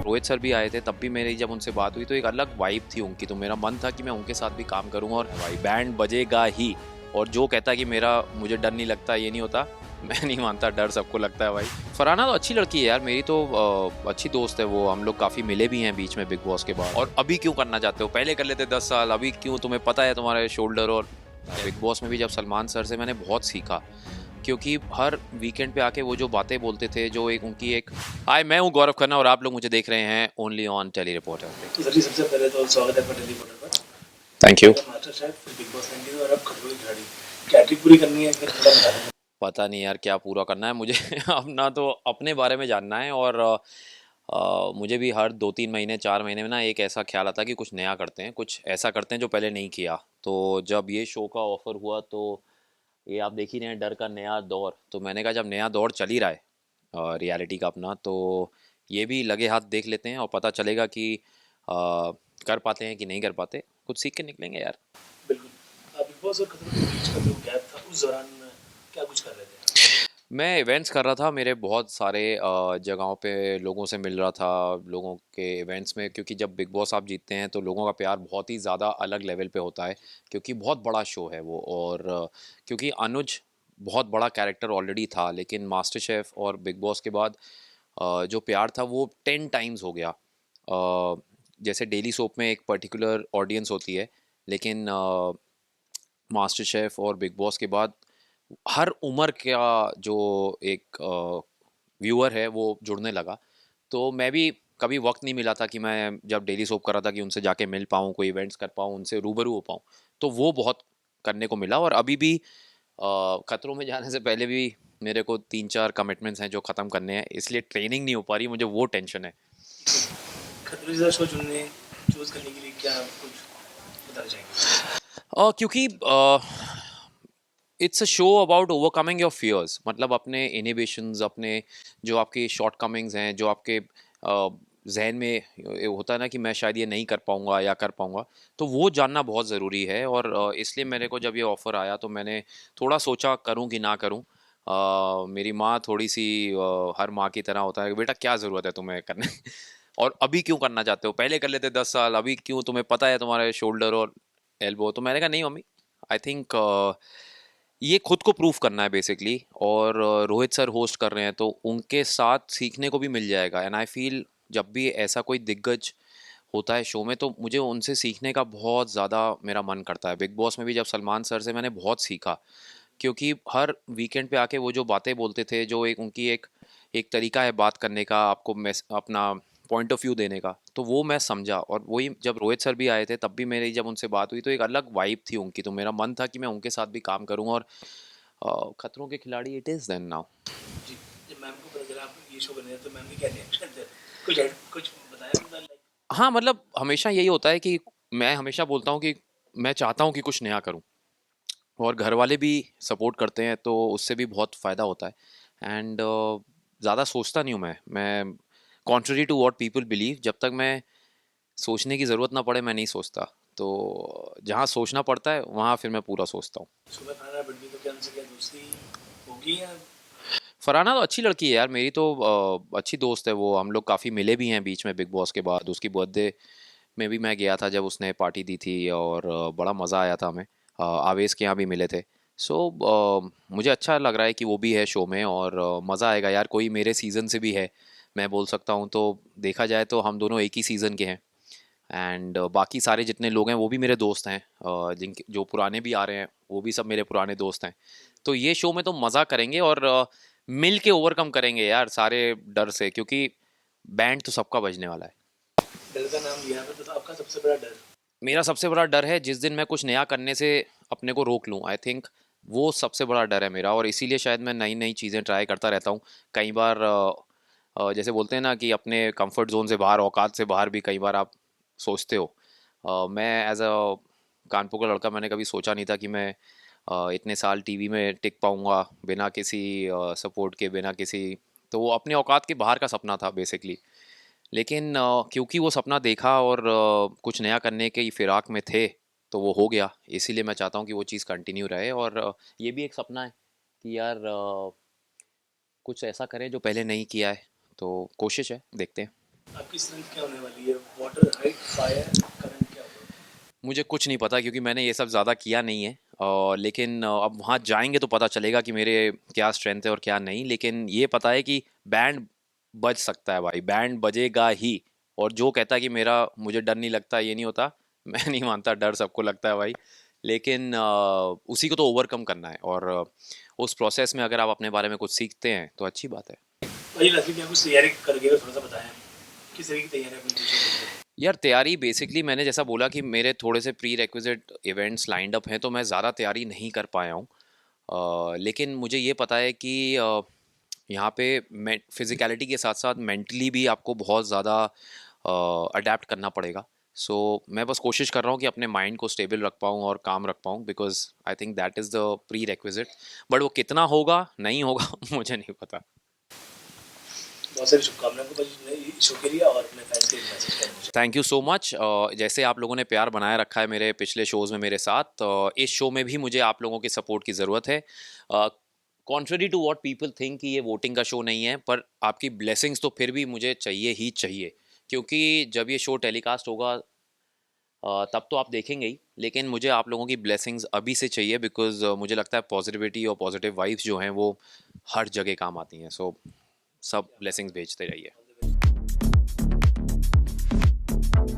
Rohit sir भी आए थे, तब भी मेरी जब उनसे बात हुई तो एक अलग वाइब थी उनकी, तो मेरा मन था कि मैं उनके साथ भी काम करूँ। और भाई बैंड बजेगा ही। और जो कहता है कि मुझे डर नहीं लगता, ये नहीं होता। मैं नहीं मानता, डर सबको लगता है भाई। फरहाना तो अच्छी लड़की है यार, मेरी तो अच्छी दोस्त है वो। हम लोग काफ़ी मिले भी हैं बीच में बिग बॉस के बाद। और अभी क्यों करना चाहते हो? पहले कर लेते 10 साल, अभी क्यों? तुम्हें पता है तुम्हारे शोल्डर। और बिग बॉस में भी जब सलमान सर से मैंने बहुत सीखा, क्योंकि हर वीकेंड पे आके वो जो बातें बोलते थे, जो एक उनकी एक हाय, मैं हूँ गौरव खन्ना और आप लोग मुझे देख रहे हैं ओनली ऑन टेली रिपोर्टर पे। तो सर जी सबसे पहले तो स्वागत है आपका टेली रिपोर्टर पर। Thank you. मास्टर शेफ फिर बिग बॉस 19 और अब खतरों की खिलाड़ी कैटरिंग पूरी करनी है, फिर थोड़ा बता दें। पता नहीं यार क्या पूरा करना है मुझे। अपना तो अपने बारे में जानना है। और मुझे भी हर 2-3 महीने 4 महीने में ना एक ऐसा ख्याल आता है कि कुछ नया करते हैं, कुछ ऐसा करते हैं जो पहले नहीं किया। तो जब ये शो का ऑफर हुआ तो ये आप देख ही रहे हैं, डर का नया दौर। तो मैंने कहा जब नया दौर चल ही रहा है रियलिटी का अपना, तो ये भी लगे हाथ देख लेते हैं और पता चलेगा कि कर पाते हैं कि नहीं कर पाते। कुछ सीख के निकलेंगे यार। बिल्कुल। बिग बॉस और खतरों के बीच का जो गैप था उस दौरान क्या कुछ कर रहे थे? मैं इवेंट्स कर रहा था, मेरे बहुत सारे जगहों पे लोगों से मिल रहा था, लोगों के इवेंट्स में। क्योंकि जब बिग बॉस आप जीतते हैं तो लोगों का प्यार बहुत ही ज़्यादा अलग लेवल पे होता है, क्योंकि बहुत बड़ा शो है वो। और क्योंकि अनुज बहुत बड़ा कैरेक्टर ऑलरेडी था, लेकिन मास्टर शेफ और बिग बॉस के बाद जो प्यार था वो 10 टाइम्स हो गया। जैसे डेली सोप में एक पर्टिकुलर ऑडियंस होती है, लेकिन मास्टर शेफ और बिग बॉस के बाद हर उम्र का जो एक व्यूअर है वो जुड़ने लगा। तो मैं भी कभी वक्त नहीं मिला था कि मैं जब डेली सोप कर रहा था कि उनसे जाके मिल पाऊँ, कोई इवेंट्स कर पाऊँ, उनसे रूबरू हो पाऊँ। तो वो बहुत करने को मिला। और अभी भी खतरों में जाने से पहले भी मेरे को 3-4 कमिटमेंट्स हैं जो ख़त्म करने हैं, इसलिए ट्रेनिंग नहीं हो पा रही, मुझे वो टेंशन है। खतरों जैसा शो चुनने चूज करने के लिए क्या कुछ बताना चाहेंगे? क्योंकि it's a show about overcoming your fears, मतलब अपने इनिबिशंस, अपने जो आपके शॉर्ट कमिंग्स हैं, जो आपके जहन में ये होता है ना कि मैं शायद ये नहीं कर पाऊंगा या कर पाऊंगा, तो वो जानना बहुत ज़रूरी है। और इसलिए मेरे को जब ये ऑफ़र आया तो मैंने थोड़ा सोचा करूं कि ना करूं। मेरी माँ थोड़ी सी हर माँ की तरह होता है कि बेटा क्या ज़रूरत है तुम्हें करने। और अभी क्यों करना चाहते हो? पहले कर लेते 10 साल, अभी क्यों? तुम्हें पता है तुम्हारे शोल्डर और एल्बो। तो मैंने कहा नहीं मम्मी, आई थिंक ये खुद को प्रूफ करना है बेसिकली। और रोहित सर होस्ट कर रहे हैं तो उनके साथ सीखने को भी मिल जाएगा। एंड आई फील जब भी ऐसा कोई दिग्गज होता है शो में तो मुझे उनसे सीखने का बहुत ज़्यादा मेरा मन करता है। बिग बॉस में भी जब सलमान सर से मैंने बहुत सीखा, क्योंकि हर वीकेंड पे आके वो जो बातें बोलते थे, जो एक उनकी एक एक तरीका है बात करने का, आपको अपना पॉइंट ऑफ व्यू देने का, तो वो मैं समझा। और वही जब रोहित सर भी आए थे तब भी मेरी जब उनसे बात हुई तो एक अलग वाइब थी उनकी, तो मेरा मन था कि मैं उनके साथ भी काम करूं। और खतरों के खिलाड़ी इट इज़ देन नाउ। जी। जब मैम को पता चला आप ये शो करने तो मैम ने क्या रिएक्शन थे? कुछ बताया उनका लाइक? हाँ, मतलब हमेशा यही होता है कि मैं हमेशा बोलता हूँ कि मैं चाहता हूँ कि कुछ नया करूँ, और घर वाले भी सपोर्ट करते हैं तो उससे भी बहुत फ़ायदा होता है। एंड ज़्यादा सोचता नहीं हूँ मैं contrary to what people believe, जब तक मैं सोचने की ज़रूरत ना पड़े मैं नहीं सोचता। तो जहाँ सोचना पड़ता है वहाँ फिर मैं पूरा सोचता हूँ। सुबह खाना बढ़ी तो क्या उनसे क्या दोस्ती होगी या? फरहाना तो अच्छी लड़की है यार, मेरी तो अच्छी दोस्त है वो। हम लोग काफ़ी मिले भी हैं बीच में बिग बॉस के बाद। उसकी बर्थडे में भी मैं गया था जब उसने पार्टी दी थी, और बड़ा मज़ा आया था हमें। आवेश के यहाँ भी मिले थे। सो मुझे अच्छा लग रहा है कि वो भी है शो में, और मज़ा आएगा यार। कोई मेरे सीज़न से भी है, मैं बोल सकता हूँ। तो देखा जाए तो हम दोनों एक ही सीज़न के हैं। एंड बाकी सारे जितने लोग हैं वो भी मेरे दोस्त हैं, जिनके जो पुराने भी आ रहे हैं वो भी सब मेरे पुराने दोस्त हैं। तो ये शो में तो मज़ा करेंगे, और मिल के ओवरकम करेंगे यार सारे डर से, क्योंकि बैंड तो सबका बजने वाला है। डर का नाम लिया है तो आपका सबसे बड़ा डर? मेरा सबसे बड़ा डर है जिस दिन मैं कुछ नया करने से अपने को रोक लूँ, आई थिंक वो सबसे बड़ा डर है मेरा। और इसीलिए शायद मैं नई नई चीज़ें ट्राई करता रहता हूँ। कई बार जैसे बोलते हैं ना कि अपने कंफर्ट जोन से बाहर, औकात से बाहर भी कई बार आप सोचते हो। मैं एज अ कानपुर का लड़का मैंने कभी सोचा नहीं था कि मैं इतने साल टीवी में टिक पाऊँगा बिना किसी सपोर्ट के, बिना किसी। तो वो अपने औकात के बाहर का सपना था बेसिकली। लेकिन क्योंकि वो सपना देखा और कुछ नया करने के फिराक में थे, तो वो हो गया। इसीलिए मैं चाहता हूँ कि वो चीज़ कंटिन्यू रहे। और ये भी एक सपना है कि यार कुछ ऐसा करें जो पहले नहीं किया है। तो कोशिश है, देखते हैं। आपकी स्ट्रेंथ क्या होने वाली है? वाटर, हाइट, फायर, करंट क्या होगा? मुझे कुछ नहीं पता क्योंकि मैंने ये सब ज़्यादा किया नहीं है, लेकिन अब वहाँ जाएंगे तो पता चलेगा कि मेरे क्या स्ट्रेंथ है और क्या नहीं। लेकिन ये पता है कि बैंड बज सकता है भाई, बैंड बजेगा ही। और जो कहता है कि मेरा मुझे डर नहीं लगता, ये नहीं होता। मैं नहीं मानता, डर सबको लगता है भाई। लेकिन उसी को तो ओवरकम करना है, और उस प्रोसेस में अगर आप अपने बारे में कुछ सीखते हैं तो अच्छी बात है। भाई लास्ट क्या कुछ तैयारी करके थोड़ा सा बताएं, किस तरह की तैयारी अपनी टीचर को? यार तैयारी बेसिकली मैंने जैसा बोला कि मेरे थोड़े से pre requisite events lined up हैं, तो मैं ज़्यादा तैयारी नहीं कर पाया हूँ। लेकिन मुझे ये पता है कि यहाँ पे फिजिकलिटी के साथ साथ मेंटली भी आपको बहुत ज़्यादा अडेप्ट करना पड़ेगा। सो मैं बस कोशिश कर रहा हूँ कि अपने माइंड को स्टेबल रख पाऊँ और काम रख पाऊँ, because I think that is the pre requisite. But वो कितना होगा नहीं होगा मुझे नहीं पता। बहुत सारी शुभकामनाएं आपको इस शो के लिए, और अपने फैंस के लिए मैसेज करना चाहिए। Thank you so much. जैसे आप लोगों ने प्यार बनाए रखा है मेरे पिछले शोज़ में मेरे साथ, इस शो में भी मुझे आप लोगों की सपोर्ट की ज़रूरत है। Contrary to what people think कि ये वोटिंग का शो नहीं है, पर आपकी ब्लेसिंग्स तो फिर भी मुझे चाहिए ही चाहिए। क्योंकि जब ये शो टेलीकास्ट होगा तब तो आप देखेंगे ही, लेकिन मुझे आप लोगों की ब्लेसिंग्स अभी से चाहिए, बिकॉज मुझे लगता है पॉजिटिविटी और पॉजिटिव वाइब्स जो हैं वो हर जगह काम आती हैं। सो सब ब्लेसिंग्स भेजते रहिए।